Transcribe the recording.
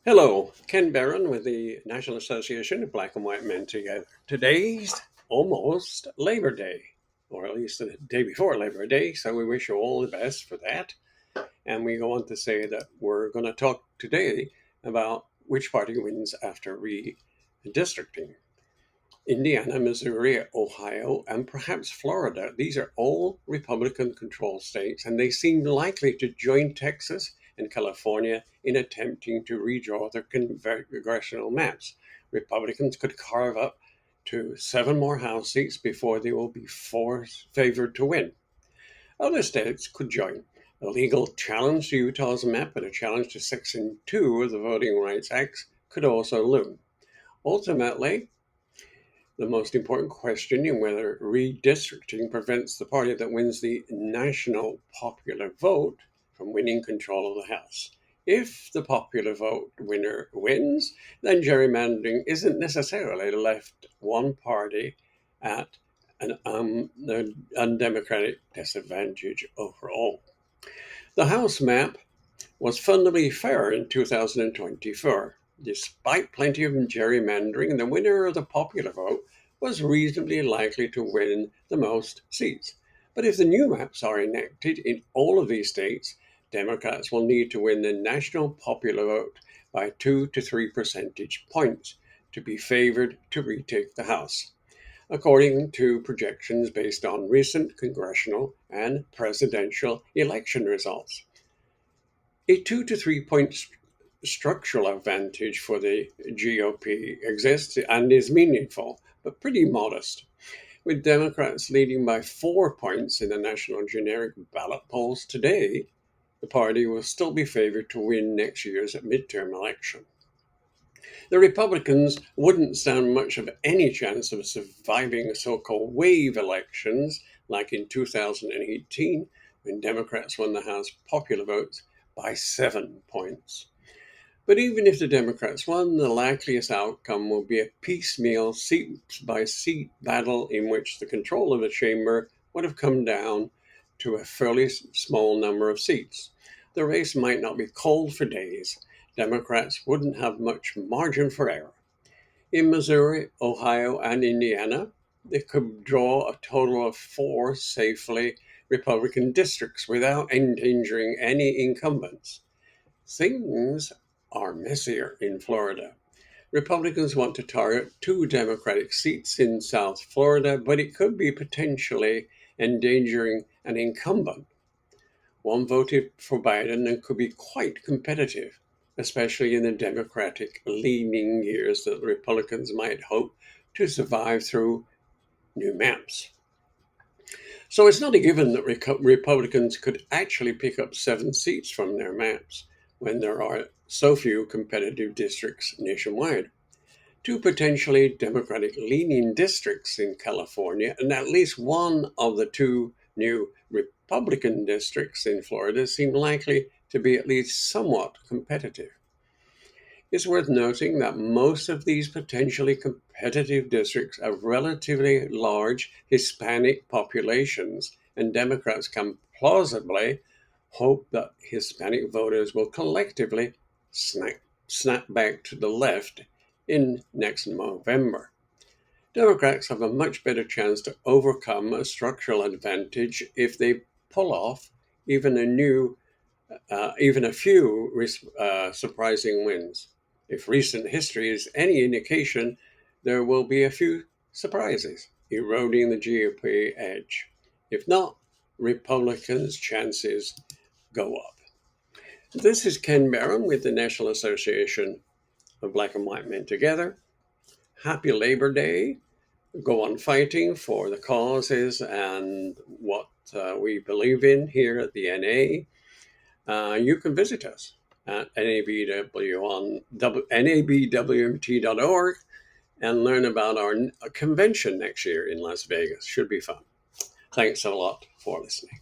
Hello, Ken Barron with the National Association of Black and White Men Together. Today's almost Labor Day, or at least the day before Labor Day, so we wish you all the best for that. And we go on to say that we're going to talk today about which party wins after redistricting. Indiana, Missouri, Ohio, and perhaps Florida. These are all Republican controlled states, and they seem likely to join Texas and California in attempting to redraw their congressional maps. Republicans could carve up to 7 more House seats before they will be favored to win. Other states could join. A legal challenge to Utah's map and a challenge to Section 2 of the Voting Rights Act could also loom. Ultimately, the most important question in whether redistricting prevents the party that wins the national popular vote from winning control of the House. If the popular vote winner wins, then gerrymandering isn't necessarily left one party at an undemocratic disadvantage overall. The House map was fundamentally fair in 2024. Despite plenty of gerrymandering, the winner of the popular vote was reasonably likely to win the most seats. But if the new maps are enacted in all of these states, Democrats will need to win the national popular vote by 2 to 3 percentage points to be favored to retake the House, according to projections based on recent congressional and presidential election results. A 2 to 3 point structural advantage for the GOP exists and is meaningful, but pretty modest. With Democrats leading by 4 points in the national generic ballot polls today, the party will still be favored to win next year's midterm election. The Republicans wouldn't stand much of any chance of surviving so-called wave elections like in 2018 when Democrats won the House popular votes by 7 points. But even if the Democrats won, the likeliest outcome will be a piecemeal seat-by-seat battle in which the control of the chamber would have come down to a fairly small number of seats. The race might not be cold for days. Democrats wouldn't have much margin for error. In Missouri, Ohio, and Indiana, they could draw a total of 4 safely Republican districts without endangering any incumbents. Things are messier in Florida. Republicans want to target 2 Democratic seats in South Florida, but it could be potentially endangering an incumbent. One voted for Biden and could be quite competitive, especially in the Democratic leaning years that Republicans might hope to survive through new maps. So it's not a given that Republicans could actually pick up 7 seats from their maps when there are so few competitive districts nationwide. 2 potentially Democratic leaning districts in California and at least one of the 2 new Republican districts in Florida seem likely to be at least somewhat competitive. It's worth noting that most of these potentially competitive districts have relatively large Hispanic populations, and Democrats can plausibly hope that Hispanic voters will collectively snap back to the left in next November. Democrats have a much better chance to overcome a structural advantage if they pull off even a few surprising wins. If recent history is any indication, there will be a few surprises, eroding the GOP edge. If not, Republicans' chances go up. This is Ken Barron with the National Association of Black and White Men Together. Happy Labor Day. Go on fighting for the causes and what we believe in here at the NA. You can visit us at nabwmt.org and learn about our convention next year in Las Vegas. Should be fun. Thanks a lot for listening.